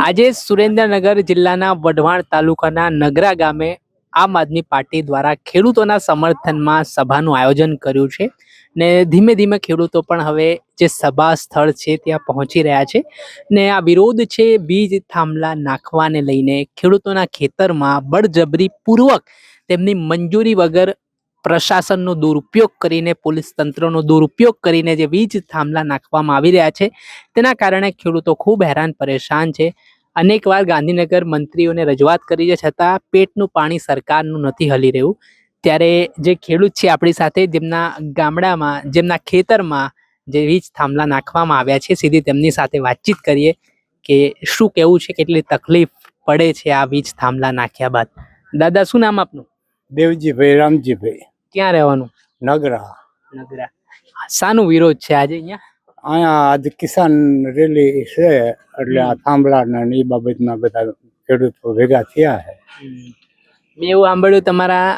આજે સુરેન્દ્રનગર જિલ્લાના વઢવાણ તાલુકાના નગરા ગામે આમ આદમી પાર્ટી દ્વારા ખેડૂતોના સમર્થનમાં સભાનું આયોજન કર્યું છે ને ધીમે ધીમે ખેડૂતો પણ હવે જે સભા સ્થળ છે ત્યાં પહોંચી રહ્યા છે ને આ વિરોધ છે બીજ થાંભલા નાખવાને લઈને ખેડૂતોના ખેતરમાં બળજબરી પૂર્વક તેમની મંજૂરી વગર પ્રશાસનનો દુરુપયોગ કરીને પોલીસ તંત્રનો દુરુપયોગ કરીને જે વીજ થાંભલા નાખવામાં આવી રહ્યા છે તેના કારણે ખેડૂતો ખૂબ હેરાન પરેશાન છે. અનેકવાર ગાંધીનગર મંત્રીઓને રજૂઆત કરી છે છતાં પેટનું પાણી સરકારનું નથી હલી રહ્યું. ત્યારે જે ખેડૂત છે આપણી સાથે જેમના ગામડામાં જેમના ખેતરમાં જે વીજ થાંભલા નાખવામાં આવ્યા છે સીધી તેમની સાથે વાતચીત કરીએ કે શું કહેવું છે, કેટલી તકલીફ પડે છે આ વીજ થાંભલા નાખ્યા બાદ. દાદા શું નામ આપનું? દેવજીભાઈ રામજીભાઈ. ક્યાં રહેવાનું? નગરા. નગરા. શાનો વિરોધ છે આજે અહીંયા? અહીંયા આજે કિસાન રેલી છે એટલે આ થાંભલા ને એ બાબતના બધા ખેડૂતો ભેગા થયા છે. મેં એવું સાંભળ્યું તમારા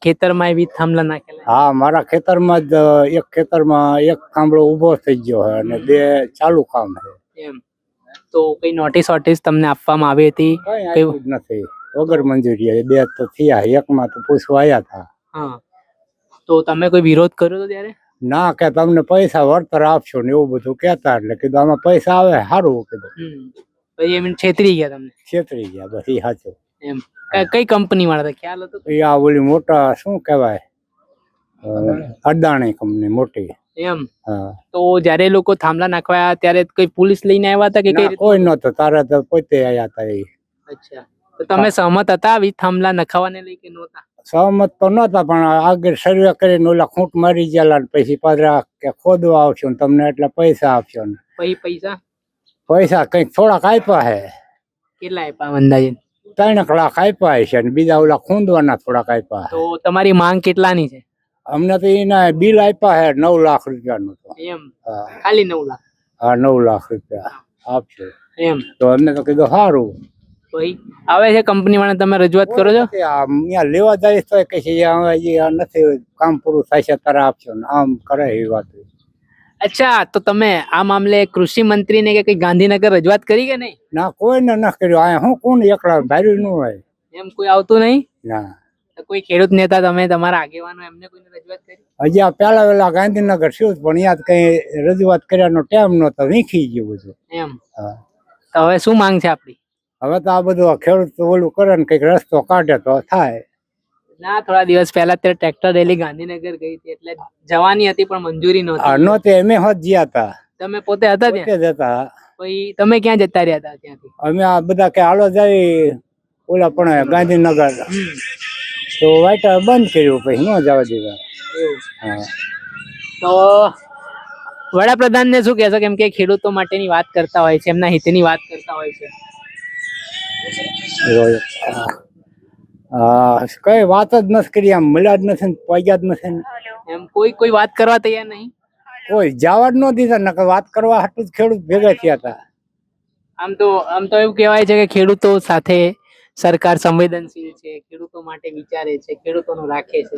ખેતરમાં વીજ થાંભલા નાખેલા? હા, મારા ખેતરમાં જ એક ખેતરમાં એક થાંભલો ઊભો થઈ ગયો છે અને બે ચાલુ કામ છે. એમ તો કઈ નોટિસ વોટિસ તમને આપવામાં આવી હતી? કઈ આવ્યું જ નથી, વગર મંજૂરી. બે તો થયા, એકમાં તો પૂછવા આવ્યા હતા. હા, તો તમે કોઈ વિરોધ કર્યો હતો ત્યારે? ના, કે તમને પૈસા વળતર આપશો ને એવું બધું કહેતા, એટલે કીધું આમાં પૈસા આવે સારું કીધું. પછી એમ છેતરી ગયા તમને? છેતરી ગયા બસ, એ સાચું. એમ કઈ કંપની વાળા હતા, ખ્યાલ હતો? એ આ ઓલી મોટા શું કહેવાય, અદાણી કંપની મોટી. એમ? હા. તો જયારે લોકો થાંભલા નાખવા ત્યારે કઈ પોલીસ લઈને આવ્યા હતા કે કઈ? કોઈ નતો, તારે તો પોતે આવ્યા હતા એ. અચ્છા, તો તમે સહમત હતા વીજ થાંભલા નખાવાને લઈ કે નહોતા? સહમત તો નતા, પણ આગળ સર્વે કરીને ઓલા ખૂંટ મારી ગયેલા ને પછી પાછા કે ખોદવા આવશો ને તમને એટલા પૈસા આપશો ને. પૈસા કઈક થોડાક આપ્યા હે. કેટલા આપ્યા અંદાજે? 3 લાખ આપ્યા છે ને બીજા ઓલા ખૂંદવાના થોડાક આપ્યા. તો તમારી માંગ કેટલાની છે? અમને તો એના બિલ આપ્યા હે 9 લાખ રૂપિયાનું. એમ? ખાલી 9 લાખ? હા, 9 લાખ રૂપિયા આપશો એમ? તો અમને તો કીધું સારું. આવે છે કંપની વાળા, તમે રજૂઆત કરો છો? અહીંયા લેવા જાય તો કે છે નથી, કામ પૂરું થાય છે તારે આપશો ને આમ કરે એ વાત. અચ્છા, તો તમે આ મામલે કૃષિ મંત્રીને કે કઈ ગાંધીનગર રજૂઆત કરી કે નહીં? ના, કોઈને ન કર્યું. અહીંયા હું કોણ એકલા ભાર્યું ન હોય. એમ કોઈ આવતું નહીં? ના. કોઈ ખેડૂત નેતા તમે તમારા આગેવાનો એમને કોઈને રજૂઆત કરી? હજી આ પેલા વેલા ગાંધીનગર શું, પણ યાદ કઈ રજૂઆત કર્યાનો ટાઈમ નતો, વીખી ગયું બધું. એમ? તો હવે શું માંગ છે આપડી? હવે તો આ બધું ખેડૂત ઓલું કરે ને કઈક રસ્તો કાઢે તો થાય. ના, થોડા દિવસ પહેલા તે ટ્રેક્ટર રેલી ગાંધીનગર ગઈ હતી એટલે જવાની હતી પણ મંજૂરી નહોતી. અમે હોત ગયા હતા. તમે પોતે હતા ત્યાં? જતા. પછી તમે ક્યાં જતા રહ્યા હતા ત્યાંથી? અમે આ બધા કે હાલો જાય ઓલા પણ ગાંધીનગર, તો વાઈટર બંધ કર્યું, પછી ન જવા દીધા. હા. તો વડાપ્રધાન ને શું કહેશો, કેમ કે ખેડૂતો માટેની વાત કરતા હોય છે, એમના હિતની વાત કરતા હોય છે? કઈ વાત જ નથી કરી, આમ મળ્યા જ નથી, પગ્યા જ નથી. એમ કોઈ વાત કરવા તૈયાર નહીં? કોઈ જવા જ ન દીધા, નકર વાત કરવા હાટું જ ખેડૂત ભેગા થયા હતા. આમ તો એવું કહેવાય છે કે ખેડૂતો સાથે સરકાર સંવેદનશીલ છે, ખેડૂતો માટે વિચારે છે, ખેડૂતોનું રાખે છે.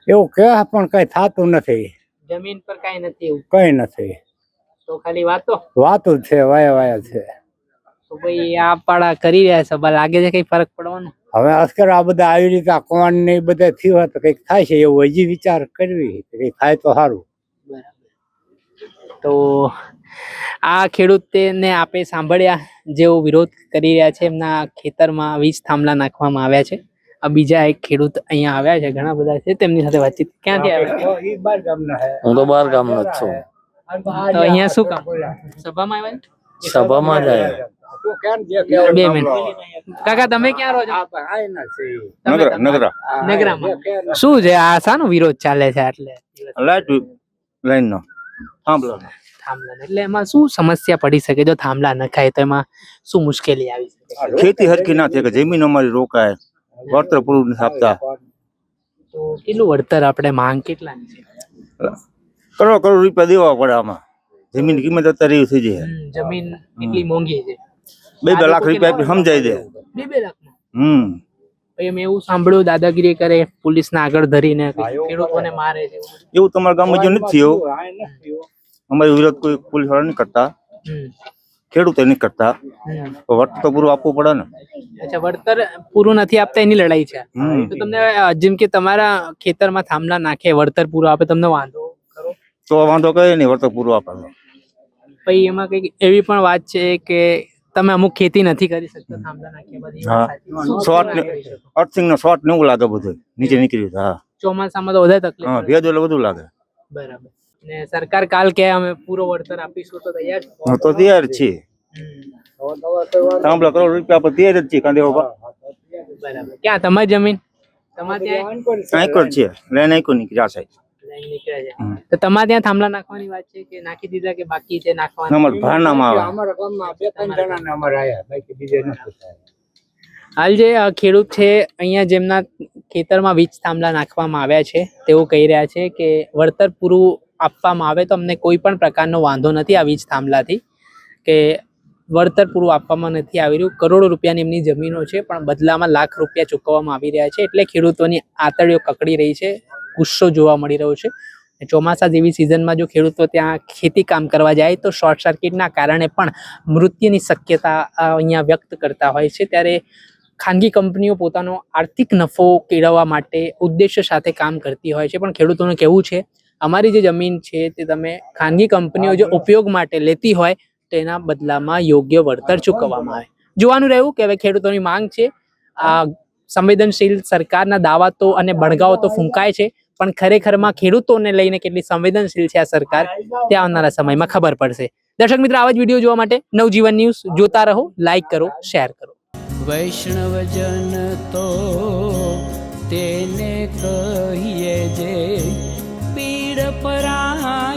એવું કે પણ કઈ થતું નથી. જમીન પર કઈ નથી? એવું કઈ નથી, તો ખાલી વાતો જ છે, વાયા છે. તો ભાઈ આ પાડા કરી રહ્યા છે, લાગે છે કઈ ફરક પડવાનો? હવે અસ્કર આ બધા આવી રીતે કોણ ને બધા થયું હોય તો કઈક થાય છે એવું હજી વિચાર કરવી, કઈક થાય તો સારું. તો આ ખેડૂતને આપે સાંભળ્યા, જેઓ વિરોધ કરી રહ્યા છે, એમના ખેતરમાં વીજ થાંભલા નાખવામાં આવ્યા છે. આ બીજા એક ખેડૂત અહીંયા આવ્યા છે, ઘણા બધા છે, તેમની સાથે વાતચીત. ક્યાંથી આવ્યા? હું તો બહાર ગામનો જ છું. તો અહીંયા શું કામ? સભામાં આવ્યા? સભામાં જ આવ્યા. 2 મિનિટ. કાકા તમે ક્યાં રહો છો? નગરામાં. શું છે આ, શાનો વિરોધ ચાલે છે? લાઈન નો થાંભલા. એટલે એમાં શું સમસ્યા પડી શકે જો થાંભલા નખાય તો? એમાં શું મુશ્કેલી આવી શકે? ખેતી હરખી ના થાય, જમીન અમારી રોકાય, વળતર પૂરું નથી આપતા. તો કેટલું વળતર આપણે માંગ કેટલાની છે? કરોડ રૂપિયા દેવા પડે. આમાં જમીન કિંમત અત્યારે એવી થઈ જાય. જમીન કેટલી મોંઘી છે? 2 લાખ રૂપિયા સમજાઈ દે. 2 લાખ? મેં એવું સાંભળ્યું દાદાગીરી કરે, પોલીસ ને આગળ ધરીને ખેડૂતોને મારે છે. એવું તમારા ગામમાં જો નથી થયું. અમારી વિરોધ કોઈ પોલીસ વાળા નહીં કરતા. ખેડૂતો નહીં કરતા તો વળતર તો પૂરું આપવું પડે ને. અચ્છા, વળતર પૂરું નથી આપતા એની લડાઈ છે. હમ. તો તમને જેમ કે તમારા ખેતરમાં થાંભલા નાખે, વળતર પૂરું આપે, તમને વાંધો ખરો? તો વાંધો કઈ નહીં, વળતર પૂરું આપે. પછી એમાં કઈક એવી પણ વાત છે કે તમે અમુક ખેતી નથી કરી શકતા થાંભલા નાખ્યા બધી એ વાત હા. સાચી. શોર્ટ ના કરી શકો. અર્થિંગ નો શોર્ટ ને એવું લાગે બધું નીચે નીકળ્યું છે. હા ચોમાસામાં તો વધારે તકલીફ હા, પડે. ભેજ એટલે બધું લાગે. બરાબર. ને સરકાર કાલ કે અમે પૂરો વળતર આપીશું તો તૈયાર છો? હા, તો તૈયાર છે. હમ. થાંભલા કરોડ રૂપિયા પર તૈયાર જ છે. કાંદે બરાબર. ક્યાં તમારી જમીન? તમારે ત્યાં આંકર છે, લઈને આંકર નીકળ્યા સાહેબ. લાઈન નીકળે છે. તો તમારે ત્યાં થાંભલા નાખવાની વાત છે કે નાખી દીધા કે બાકી છે નાખવાના? અમારે ભારનામાં આવે. અમારા ગામમાં 2-3 જણાને અમારે આયા, બાકી બીજે નથી. હાલ જે ખેડૂત છે અહીંયા જેમના ખેતરમાં વીજ થાંભલા નાખવામાં આવ્યા છે તેઓ કહી રહ્યા છે કે વળતર પૂરું આપવામાં આવે તો અમને કોઈ પણ પ્રકારનો વાંધો નથી આ વીજ થાંભલાથી, કે વળતર પૂરું આપવામાં નથી આવી રહ્યું. કરોડો રૂપિયાની એમની જમીનો છે પણ બદલામાં લાખ રૂપિયા ચૂકવવામાં આવી રહ્યા છે. એટલે ખેડૂતોની આંતરડીઓ કકડી રહી છે, ગુસ્સો જોવા મળી રહ્યો છે. ચોમાસા જેવી સિઝનમાં જો ખેડૂતો ત્યાં ખેતી કામ કરવા જાય તો શોર્ટ સર્કિટના કારણે પણ મૃત્યુની શક્યતા અહીંયા વ્યક્ત કરતા હોય છે. ત્યારે ખાનગી કંપનીઓ પોતાનો આર્થિક નફો કેળવવા માટે ઉદ્દેશ્ય સાથે કામ કરતી હોય છે, પણ ખેડૂતોનું કહેવું છે અમારી જે જમીન છે તે તમે ખાનગી કંપનીઓ જે ઉપયોગ માટે લેતી હોય તેના બદલામાં યોગ્ય વળતર ચૂકવવામાં આવે. જોવાનું રહ્યું કે હવે ખેડૂતોની માંગ છે. આ સંવેદનશીલ સરકારના દાવા તો અને બળગાઓ તો ફૂંકાય છે, પણ ખરેખરમાં ખેડૂતોને લઈને કેટલી સંવેદનશીલ છે આ સરકાર તે આવનારા સમયમાં ખબર પડશે. દર્શક મિત્રો, આવા જ વિડીયો જોવા માટે નવજીવન ન્યૂઝ જોતા રહો, લાઈક કરો, શેર કરો. વૈષ્ણવજન તો તેને કહીએ જે પીડ પરાય.